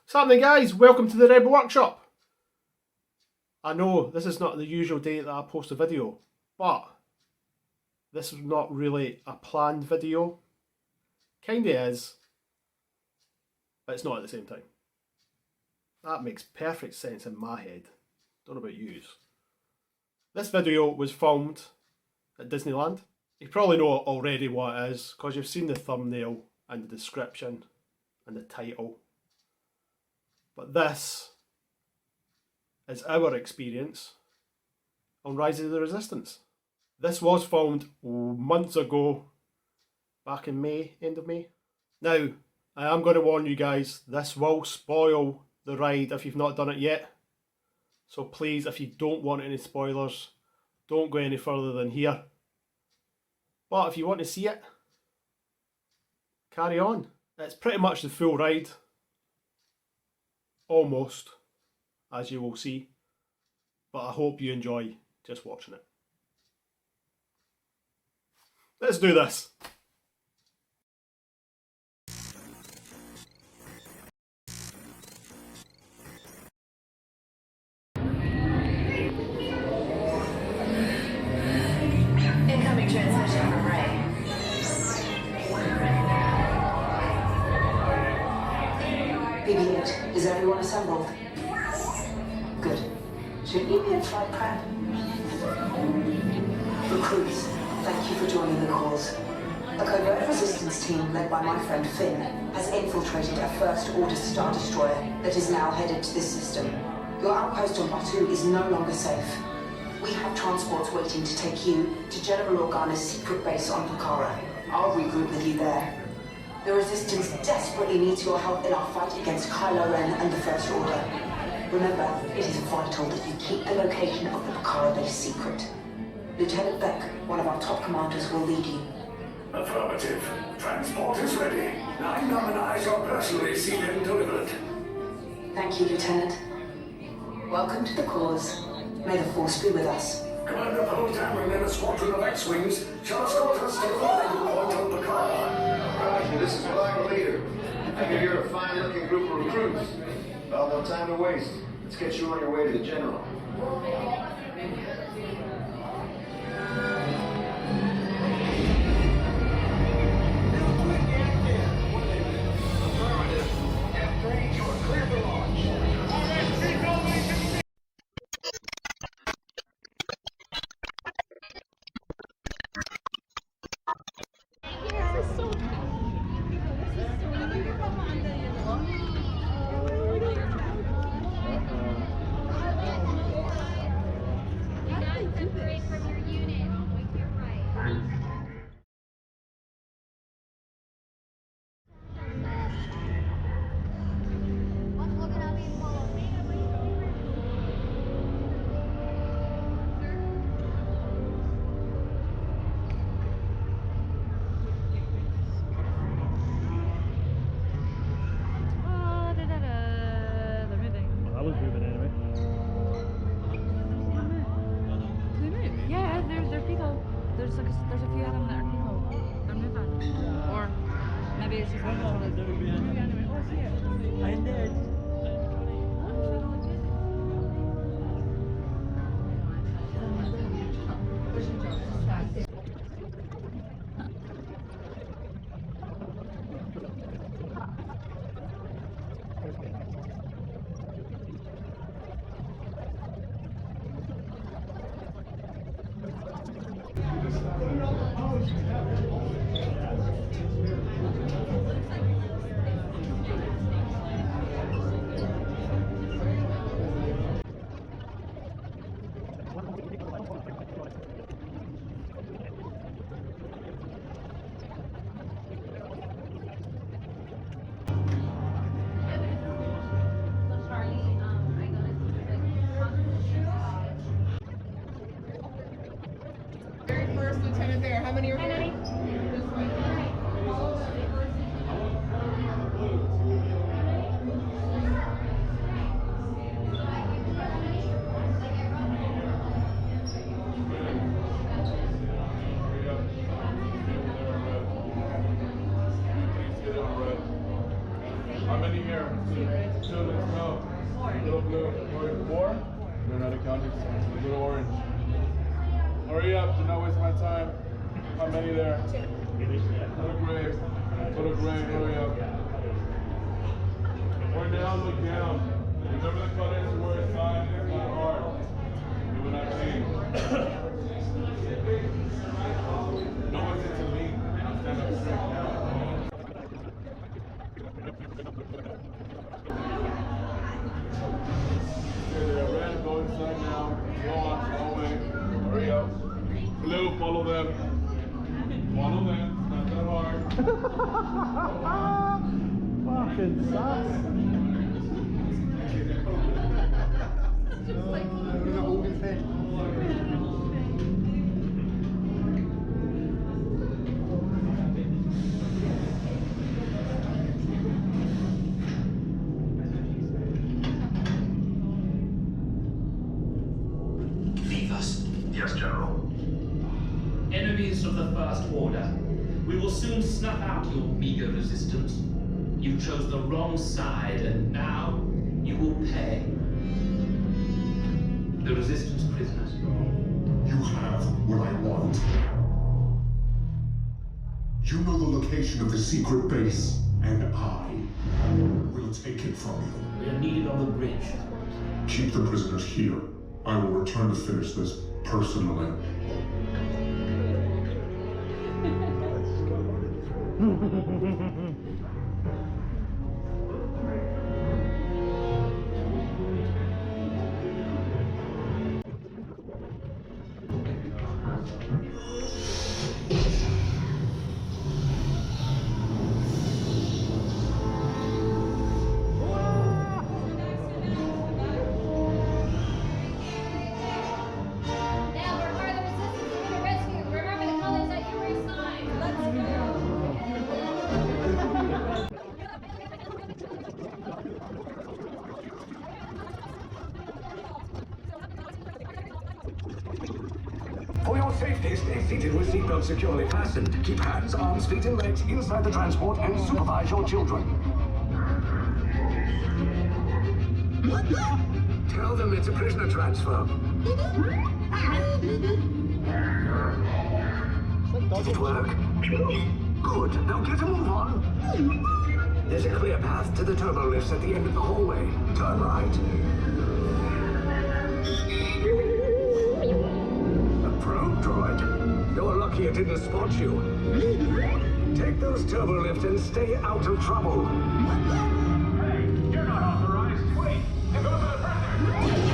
What's happening, guys? Welcome to the Rebel Workshop. I know this is not the usual day that I post a video, but this is not really a planned video. Kinda is, but it's not at the same time. That makes perfect sense in my head. Don't know about yous. This video was filmed at Disneyland. You probably know already what it is because you've seen the thumbnail and the description and the title. But this is our experience on Rise of the Resistance. This was filmed months ago, back in May, end of May. Now, I am going to warn you guys, this will spoil the ride if you've not done it yet. So please, if you don't want any spoilers, don't go any further than here. But if you want to see it, carry on. It's pretty much the full ride. Almost, as you will see. But I hope you enjoy just watching it. Let's do this. Incoming transmission from Ray. BB-8, is everyone assembled? Good. Shouldn't you be in flight prep? Recruits, thank you for joining the cause. A covert resistance team led by my friend Finn has infiltrated a First Order Star Destroyer that is now headed to this system. Your outpost on Batu is no longer safe. We have transports waiting to take you to General Organa's secret base on Pucara. I'll regroup with you there. The Resistance desperately needs your help in our fight against Kylo Ren and the First Order. Remember, it is vital that you keep the location of the Pucara base secret. Lieutenant Beck, one of our top commanders, will lead you. Affirmative. Transport is ready. 9 Nominies are personally seen and delivered. Thank you, Lieutenant. Welcome to the cause. May the Force be with us. Commander Poe Dameron and a squadron of X-Wings shall escort us to the landing point on Pucara. Roger, this is Flag Leader. I hear you're a fine-looking group of recruits. Well, no time to waste. Let's get you on your way to the General. F3, you are clear for launch. There's a few of them that are people. They're moving. Or maybe it's just one of them. Oh, see it. I did. First lieutenant there. How many are here? How many here? where? Two, let's go. Little blue. Orange. Four? They're not accounting. Little orange. Hurry up, do not waste my time. How many there? Little gray. Little gray, hurry up. Or down, look down. Remember the colors where it's not hard. You will not change. No one's into me. Stand up straight now. Here they are red, go inside now. Go on, go away. Hurry up. Blue, follow them. Follow them, not that hard. Fucking sass. Leave us. Yes, General. Enemies of the First Order. We will soon snuff out your meager resistance. You chose the wrong side, and now you will pay. The Resistance prisoners. You have what I want. You know the location of the secret base, and I will take it from you. We are needed on the bridge. Keep the prisoners here. I will return to finish this personally. Now prepare the resistance for the rescue. Remember the colors that you were assigned. Let's For your safety, stay seated with seatbelts securely fastened. Keep hands, arms, feet, and legs inside the transport and supervise your children. Tell them it's a prisoner transfer. Did it work? Good. Now get a move on. There's a clear path to the turbo lifts at the end of the hallway. Turn right. A probe droid. You're lucky it didn't spot you. Take those turbo lifts and stay out of trouble. Hey, you're not authorized. Wait, and go for the prisoner.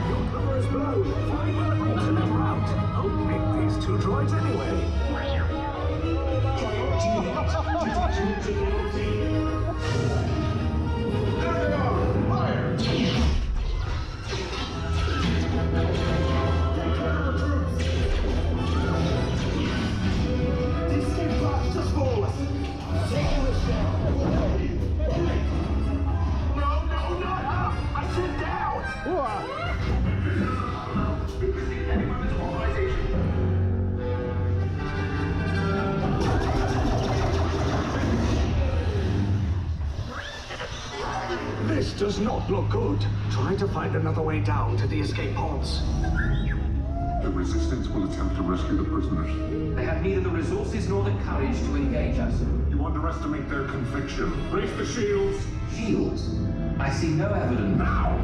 Your cover is blown. Find an alternate route. I'll pick these two droids anyway. There they are. Fire. This does not look good. Try to find another way down to the escape pods. The Resistance will attempt to rescue the prisoners. They have neither the resources nor the courage to engage us. You underestimate their conviction. Brace the shields! Shields? I see no evidence. Now!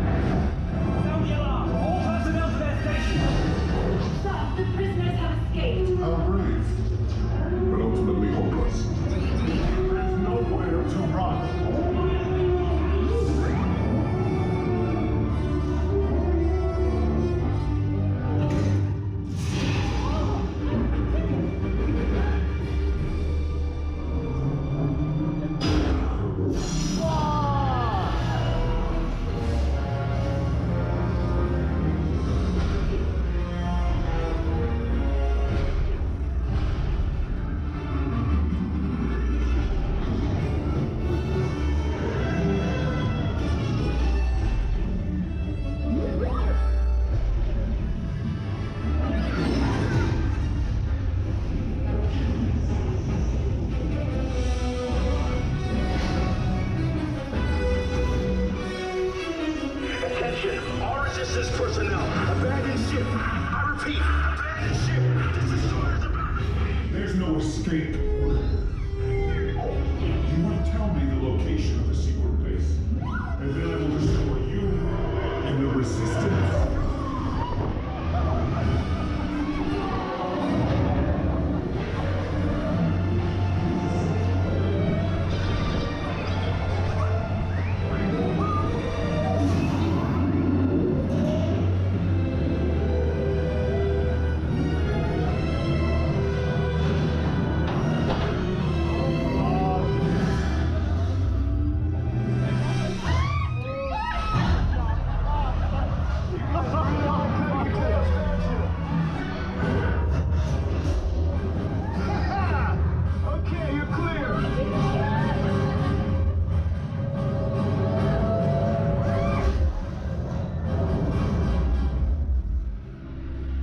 Sound the alarm! All personnel to their stations! Sir, the prisoners have escaped. How brave. But ultimately hopeless. There's nowhere to run. escape. You will tell me the location of the secret base, and then I will destroy you and the Resistance. Okay, you're clear.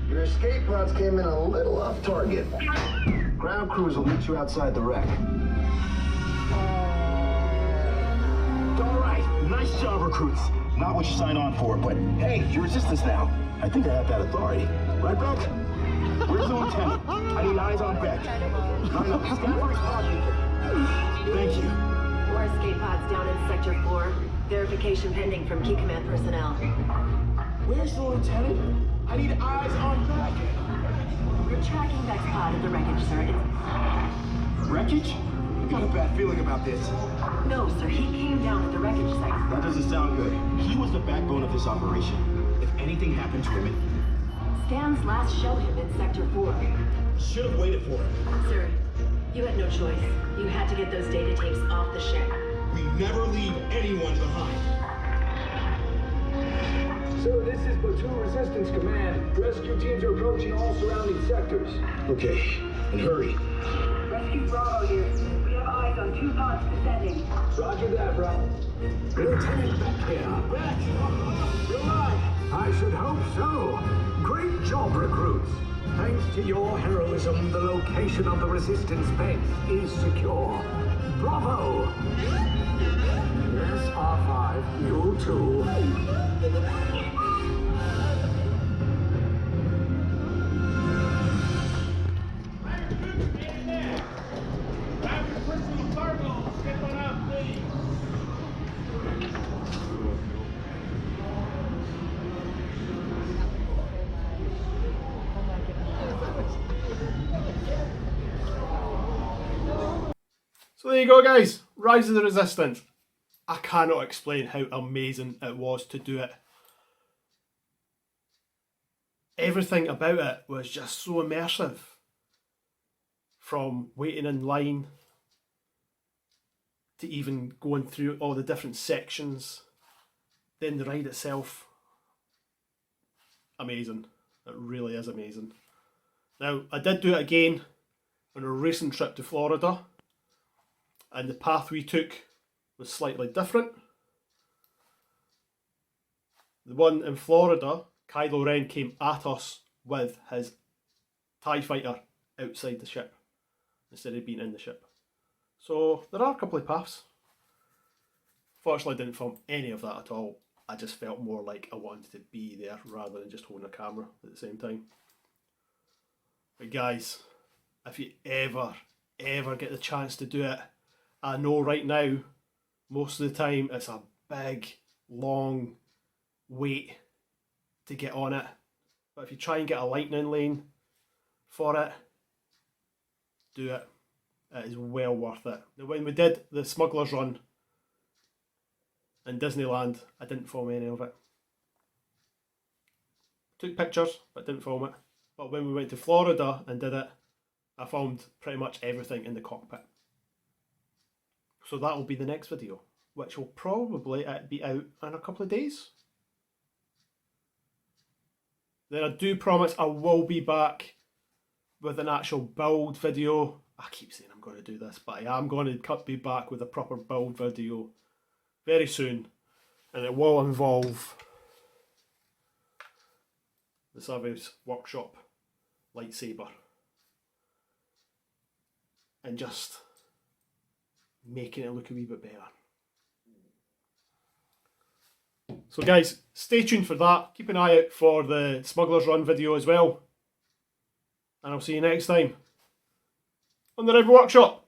Your escape pods came in a little off target. Ground crews will meet you outside the wreck. All right, nice job, recruits. Not what you signed on for, but hey, you're resistance now. I think I have that authority. Right, Beck? Where's the lieutenant? I need eyes on Beck. Line up, Stafford's pod beacon. Thank you. More escape pods down in Sector 4. Verification pending from Key Command personnel. Where's the lieutenant? I need eyes on Beck. We're tracking Beck's pod at the wreckage, sir. Wreckage? I got a bad feeling about this. No, sir. He came down at the wreckage site. That doesn't sound good. He was the backbone of this operation. If anything happened to him, Scans last showed him in Sector 4. should have waited for him. Sir, you had no choice. You had to get those data tapes off the ship. We never leave anyone behind. So this is Platoon Resistance Command. Rescue teams are approaching all surrounding sectors. Okay, and hurry. Rescue Bravo here. We have eyes on 2 pods descending. Roger that, bro. Lieutenant Beck here. Beck! You're alive! I should hope so. Great job, recruits. Thanks to your heroism, the location of the Resistance base is secure. Bravo! Yes, R5, you too. So there you go, guys. Rise of the Resistance. I cannot explain how amazing it was to do it. Everything about it was just so immersive. From waiting in line to even going through all the different sections. Then the ride itself. Amazing. It really is amazing. Now, I did do it again on a recent trip to Florida. And the path we took was slightly different. The one in Florida, Kylo Ren came at us with his TIE fighter outside the ship instead of being in the ship. So there are a couple of paths. Fortunately, I didn't film any of that at all. I just felt more like I wanted to be there rather than just holding a camera at the same time. But guys, if you ever get the chance to do it, I know right now, most of the time, it's a big, long wait to get on it. But if you try and get a lightning lane for it, do it. It is well worth it. Now, when we did the Smuggler's Run in Disneyland, I didn't film any of it. Took pictures, but didn't film it. But when we went to Florida and did it, I filmed pretty much everything in the cockpit. So that will be the next video, which will probably be out in a couple of days. Then I do promise I will be back with an actual build video. I keep saying I'm going to do this, but I am going to be back with a proper build video very soon. And it will involve the Service Workshop lightsaber. And just making it look a wee bit better. So guys, stay tuned for that. Keep an eye out for the Smuggler's Run video as well. And I'll see you next time. on the Rebel Workshop.